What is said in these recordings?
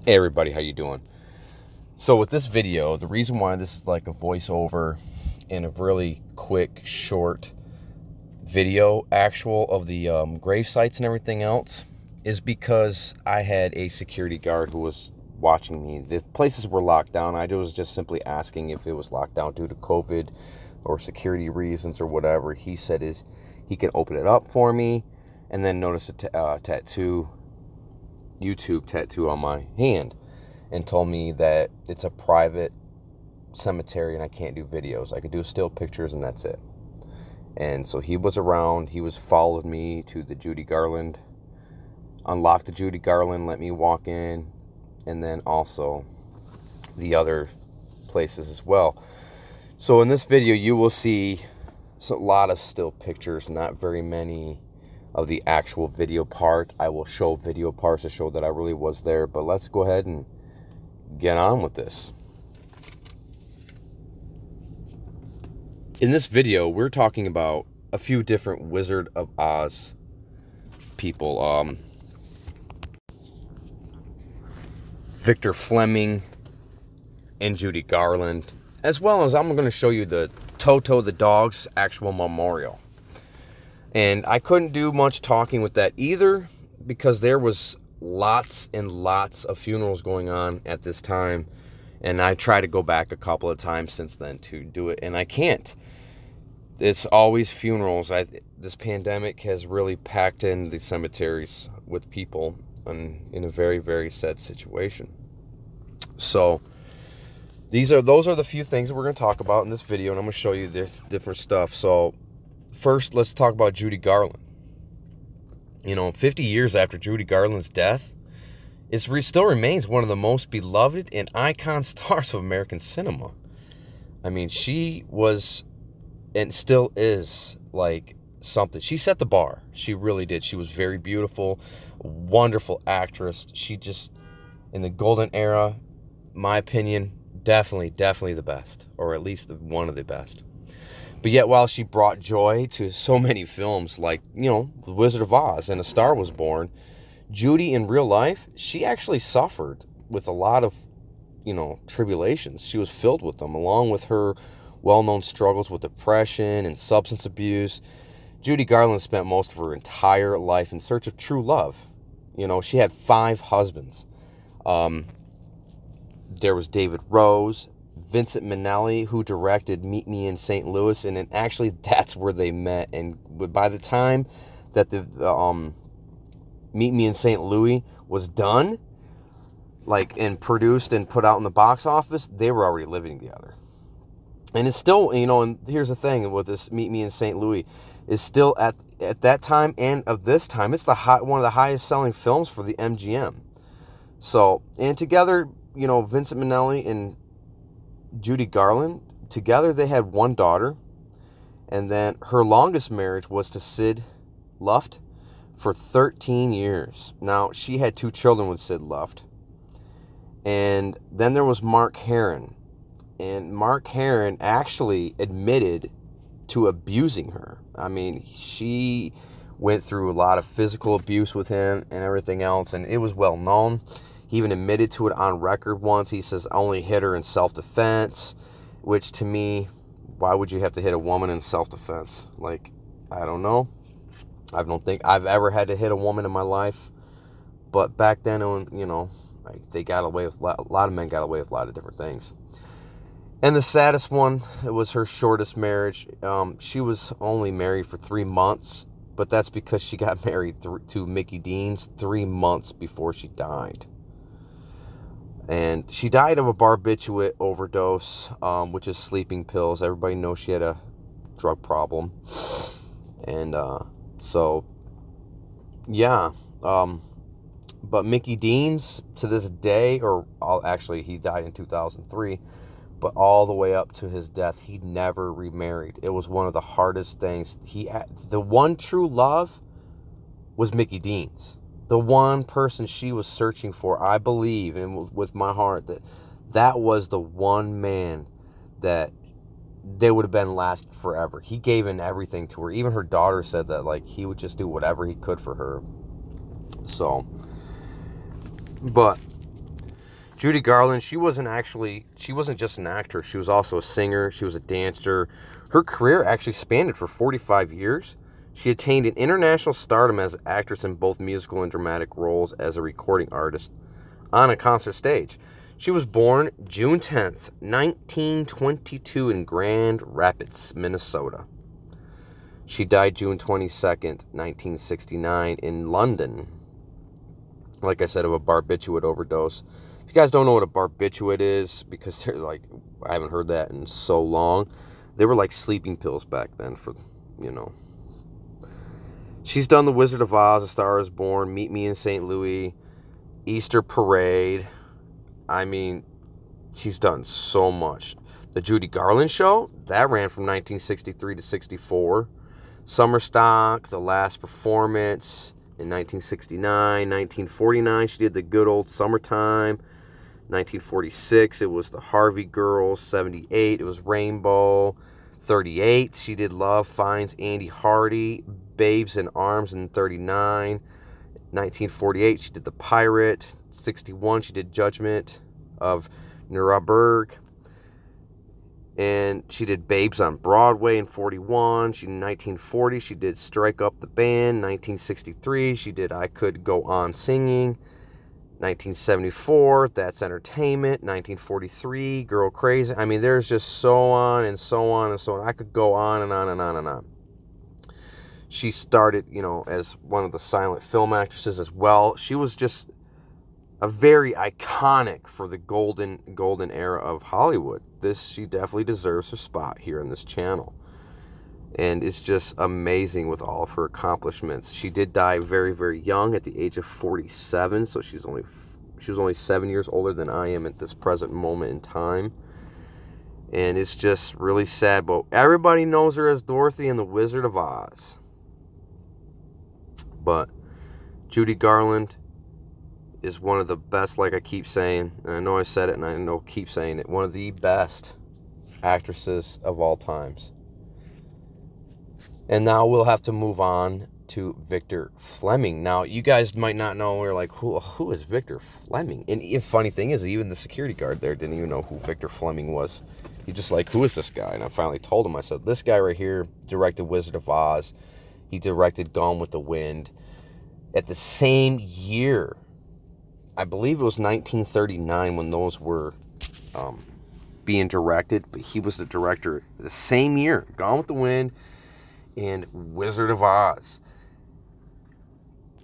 Hey everybody, how you doing? So with this video, the reason why this is like a voiceover and a really quick, short video actual of the grave sites and everything else is because I had a security guard who was watching me. The places were locked down. I was just simply asking if it was locked down due to COVID or security reasons or whatever. He said he can open it up for me and then notice a YouTube tattoo on my hand, and told me that it's a private cemetery and I can't do videos. I could do still pictures and that's it. And so he was around. He was followed me to the Judy Garland, unlocked the Judy Garland, let me walk in, and then also the other places as well. So in this video you will see a lot of still pictures, not very many of the actual video part. I will show video parts to show that I really was there, but let's go ahead and get on with this. In this video, we're talking about a few different Wizard of Oz people. Victor Fleming and Judy Garland, as well as I'm going to show you the Toto the dog's actual memorial. And I couldn't do much talking with that either because there was lots and lots of funerals going on at this time. And I tried to go back a couple of times since then to do it, and I can't. It's always funerals. This pandemic has really packed in the cemeteries with people in a very, very sad situation. So those are the few things that we're going to talk about in this video, and I'm going to show you this different stuff. So first, let's talk about Judy Garland. 50 years after Judy Garland's death, it still remains one of the most beloved and icon stars of American cinema. I mean, she was and still is like something. She set the bar. She really did. She was very beautiful, wonderful actress. She just, in the golden era, my opinion, definitely the best, or at least one of the best. But yet, while she brought joy to so many films like, The Wizard of Oz and A Star Was Born, Judy in real life, she actually suffered with a lot of, tribulations. She was filled with them, along with her well-known struggles with depression and substance abuse. Judy Garland spent most of her entire life in search of true love. She had 5 husbands. There was David Rose, Vincent Minnelli, who directed Meet Me in St. Louis, and then actually that's where they met. And by the time that the Meet Me in St. Louis was done, and produced and put out in the box office, they were already living together. And it's still, and here's the thing with this Meet Me in St. Louis, is still at that time and of this time, it's one of the highest selling films for the MGM. So, and together, Vincent Minnelli and Judy Garland, together they had 1 daughter, and then her longest marriage was to Sid Luft for 13 years. Now, she had 2 children with Sid Luft. And then there was Mark Herron. And Mark Herron actually admitted to abusing her. I mean, she went through a lot of physical abuse with him and everything else, and it was well known. He even admitted to it on record once. He says, I only hit her in self-defense, which to me, why would you have to hit a woman in self-defense? I don't know. I don't think I've ever had to hit a woman in my life. But back then, they got away with, a lot of men got away with a lot of different things. And the saddest one, it was her shortest marriage. She was only married for 3 months, but that's because she got married to Mickey Deans 3 months before she died. And she died of a barbiturate overdose, which is sleeping pills. Everybody knows she had a drug problem. And but Mickey Deans, to this day, he died in 2003, but all the way up to his death, he never remarried. It was one of the hardest things. The one true love was Mickey Deans. The one person she was searching for, I believe, and with my heart, that was the one man that they would have been last forever. He gave in everything to her. Even her daughter said that, he would just do whatever he could for her. So, but Judy Garland, she wasn't just an actress. She was also a singer. She was a dancer. Her career actually spanned for 45 years. She attained an international stardom as an actress in both musical and dramatic roles as a recording artist on a concert stage. She was born June 10th, 1922 in Grand Rapids, Minnesota. She died June 22nd, 1969 in London. Like I said, of a barbiturate overdose. If you guys don't know what a barbiturate is, because they're like, I haven't heard that in so long. They were like sleeping pills back then for, She's done The Wizard of Oz, A Star Is Born, Meet Me in St. Louis, Easter Parade. I mean, she's done so much. The Judy Garland Show, that ran from 1963 to 64. Summer Stock, The Last Performance in 1969. 1949, she did The Good Old Summertime. 1946, it was The Harvey Girls. 78, it was Rainbow. 38, she did Love Finds Andy Hardy. Babes in Arms in 39. 1948, she did The Pirate. 61, she did Judgment of Nuremberg. And she did Babes on Broadway in 41. In 1940, she did Strike Up the Band. 1963, she did I Could Go On Singing. 1974, That's Entertainment. 1943, Girl Crazy. I mean, there's just so on and so on and so on. I could go on and on and on and on. She started, as one of the silent film actresses as well. She was just a very iconic for the golden era of Hollywood. She definitely deserves her spot here in this channel. And it's just amazing with all of her accomplishments. She did die very, very young at the age of 47. So she was only 7 years older than I am at this present moment in time. And it's just really sad. But everybody knows her as Dorothy in The Wizard of Oz. But Judy Garland is one of the best, like I keep saying. And I know I said it and I know I keep saying it. One of the best actresses of all times. And now we'll have to move on to Victor Fleming. Now, you guys might not know. We're like, who is Victor Fleming? And the funny thing is, even the security guard there didn't even know who Victor Fleming was. He just like, who is this guy? And I finally told him. I said, this guy right here directed Wizard of Oz. He directed Gone with the Wind. At the same year, I believe it was 1939 when those were being directed. But he was the director the same year. Gone with the Wind and Wizard of Oz.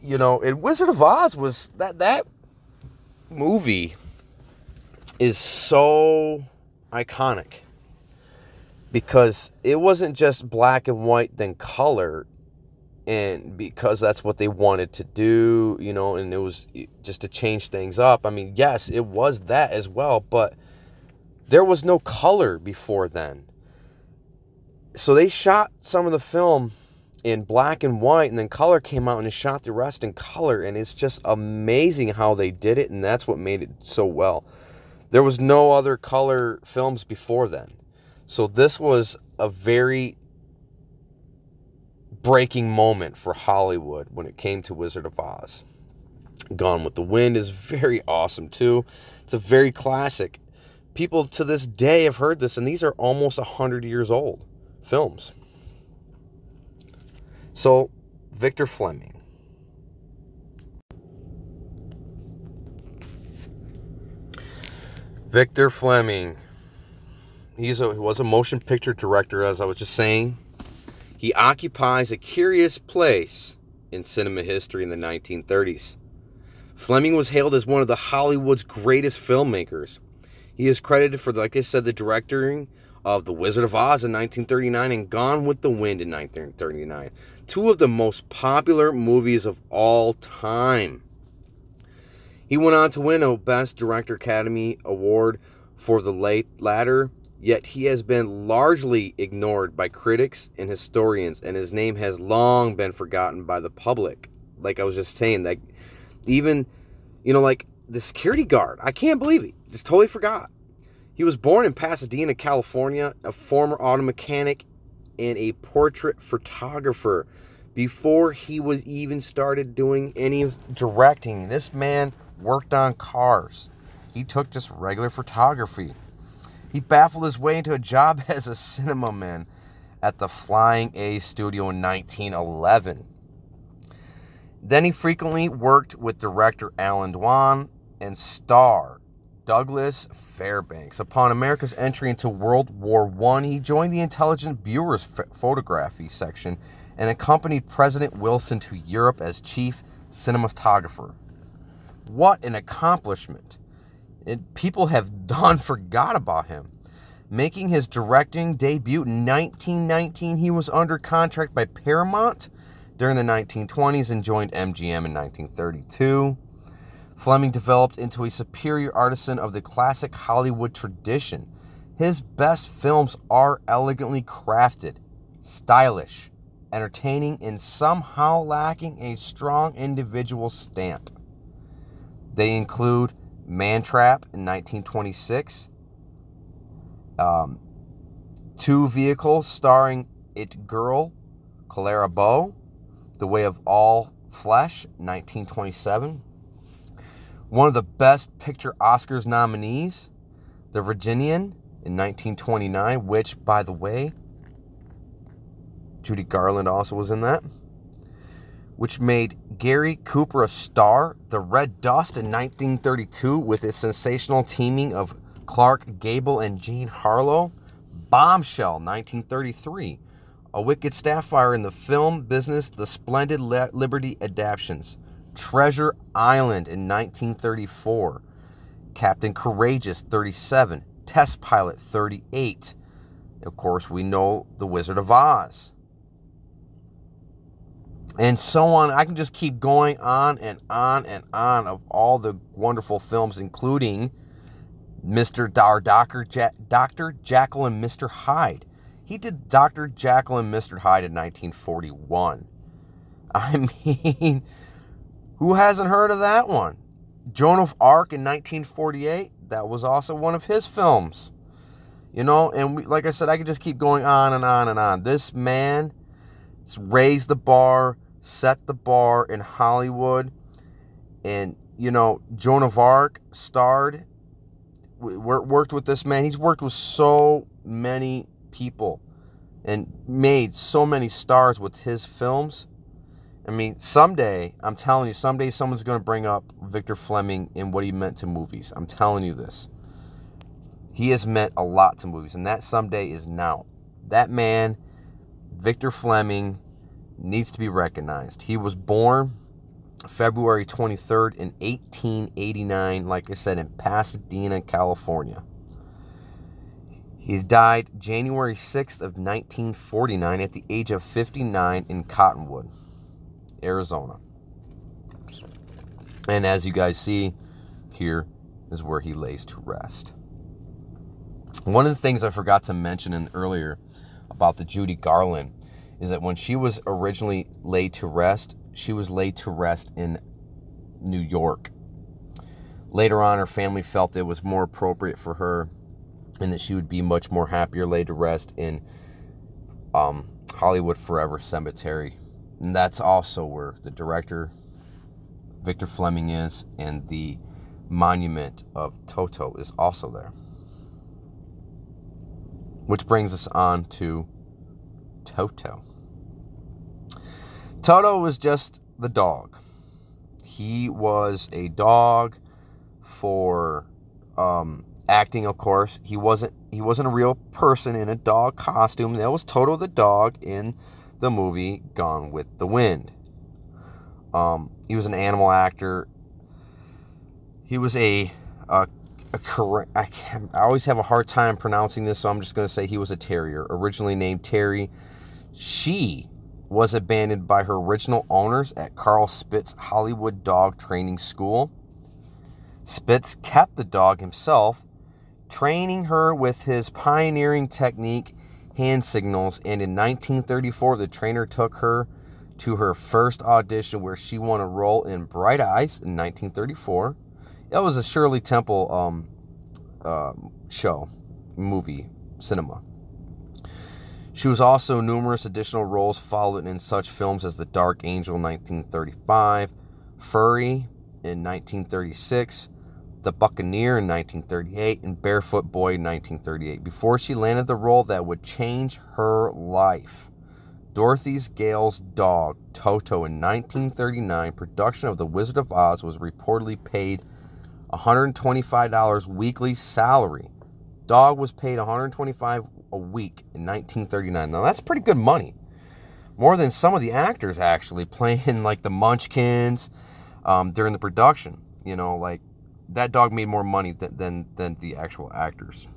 And Wizard of Oz was that movie is so iconic because it wasn't just black and white then color, and because that's what they wanted to do, and it was just to change things up. I mean, yes, it was that as well, but there was no color before then. So they shot some of the film in black and white, and then color came out and they shot the rest in color, and it's just amazing how they did it, and that's what made it so well. There was no other color films before then. So this was a very breaking moment for Hollywood when it came to Wizard of Oz. Gone with the Wind is very awesome too. It's a very classic. People to this day have heard this, and these are almost 100 years old films. So, Victor Fleming. Victor Fleming. He was a motion picture director, as I was just saying. He occupies a curious place in cinema history in the 1930s. Fleming was hailed as one of the Hollywood's greatest filmmakers. He is credited for, like I said, the directing of The Wizard of Oz in 1939 and Gone with the Wind in 1939. Two of the most popular movies of all time. He went on to win a Best Director Academy Award for the latter, yet he has been largely ignored by critics and historians, and his name has long been forgotten by the public. Like I was just saying, that even, like the security guard, I can't believe it. Just totally forgot. He was born in Pasadena, California, a former auto mechanic and a portrait photographer. Before he was even started doing any directing, this man worked on cars. he took just regular photography. He baffled his way into a job as a cinemaman at the Flying A studio in 1911. Then he frequently worked with director Alan Dwan and star Douglas Fairbanks. Upon America's entry into World War I, he joined the Intelligence Bureau's photography section and accompanied President Wilson to Europe as chief cinematographer. What an accomplishment. People have forgot about him. Making his directing debut in 1919, he was under contract by Paramount during the 1920s and joined MGM in 1932. Fleming developed into a superior artisan of the classic Hollywood tradition. His best films are elegantly crafted, stylish, entertaining, and somehow lacking a strong individual stamp. They include Man Trap in 1926, Two Vehicles starring It Girl, Clara Bow, The Way of All Flesh, 1927. One of the Best Picture Oscars nominees, The Virginian, in 1929, which, by the way, Judy Garland also was in that, which made Gary Cooper a star. The Red Dust in 1932 with its sensational teaming of Clark Gable and Jean Harlow. Bombshell, 1933. A Wicked Sapphire in the film business, The Splendid Liberty adaptations. Treasure Island in 1934. Captain Courageous, 37. Test Pilot, 38. Of course, we know The Wizard of Oz. And so on. I can just keep going on and on and on of all the wonderful films, including Dr. Jekyll and Mr. Hyde. He did Dr. Jekyll and Mr. Hyde in 1941. I mean, who hasn't heard of that one? Joan of Arc in 1948. That was also one of his films. You know, and like I said, I could just keep going on and on and on. This man raised the bar, set the bar in Hollywood. And, you know, Joan of Arc worked with this man. He's worked with so many people and made so many stars with his films. I mean, someday, I'm telling you, someday someone's going to bring up Victor Fleming and what he meant to movies. I'm telling you this. He has meant a lot to movies, and that someday is now. That man, Victor Fleming, needs to be recognized. He was born February 23rd in 1889, like I said, in Pasadena, California. He died January 6th of 1949 at the age of 59 in Cottonwood, Arizona. And as you guys see, here is where he lays to rest. One of the things I forgot to mention earlier about the Judy Garland is that when she was originally laid to rest, she was laid to rest in New York. Later on, her family felt it was more appropriate for her and that she would be much more happier laid to rest in Hollywood Forever Cemetery. And that's also where the director, Victor Fleming, is, and the monument of Toto is also there. Which brings us on to Toto. Toto was just the dog. He was a dog for acting, of course. He wasn't a real person in a dog costume. That was Toto the dog in the movie Gone with the Wind. He was an animal actor. He was I always have a hard time pronouncing this, so I'm just going to say he was a terrier, originally named Terry. She was abandoned by her original owners at Carl Spitz Hollywood Dog Training School. Spitz kept the dog himself, training her with his pioneering technique, hand signals, and in 1934, the trainer took her to her first audition where she won a role in Bright Eyes in 1934. It was a Shirley Temple movie, cinema. She was also numerous additional roles followed in such films as The Dark Angel in 1935, Furry in 1936, The Buccaneer in 1938, and Barefoot Boy in 1938, before she landed the role that would change her life. Dorothy Gale's dog, Toto, in 1939, production of The Wizard of Oz was reportedly paid $125 weekly salary. Dog was paid $125 a week in 1939. Now, that's pretty good money. More than some of the actors, actually, playing, like, the Munchkins during the production. You know, like, that dog made more money than the actual actors.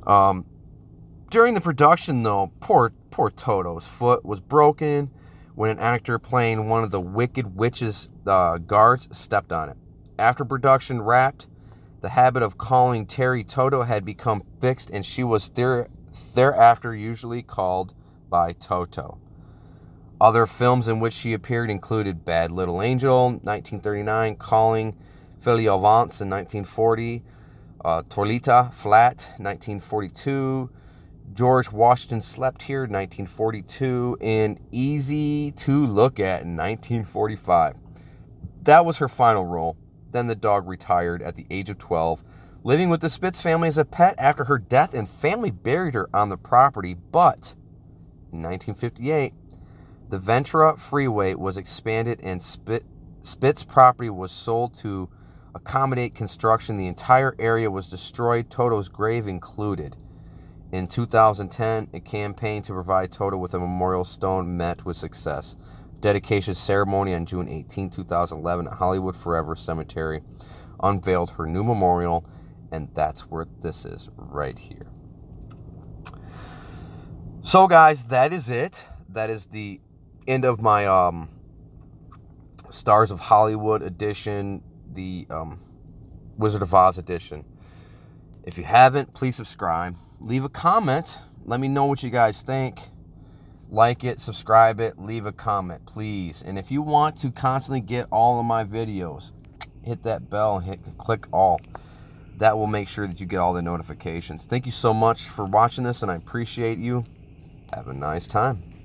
During the production, though, poor Toto's foot was broken when an actor playing one of the Wicked Witch's guards stepped on it. After production wrapped, the habit of calling Terry Toto had become fixed, and she was thereafter usually called by Toto. Other films in which she appeared included Bad Little Angel, 1939, Calling Philly Avance in 1940, Torlita Flat, 1942, George Washington Slept Here, 1942, and Easy to Look At in 1945. That was her final role. Then the dog retired at the age of 12, living with the Spitz family as a pet after her death, and family buried her on the property. But in 1958, the Ventura Freeway was expanded and Spitz property was sold to accommodate construction. The entire area was destroyed, Toto's grave included. In 2010, a campaign to provide Toto with a memorial stone met with success. Dedication ceremony on June 18, 2011 at Hollywood Forever Cemetery unveiled her new memorial, and that's where this is, right here. So, guys, that is it. That is the end of my Stars of Hollywood edition, the Wizard of Oz edition. If you haven't, please subscribe. Leave a comment. Let me know what you guys think. Like it, subscribe it, leave a comment, please. And if you want to constantly get all of my videos, hit that bell, click all. That will make sure that you get all the notifications. Thank you so much for watching this, and I appreciate you. Have a nice time.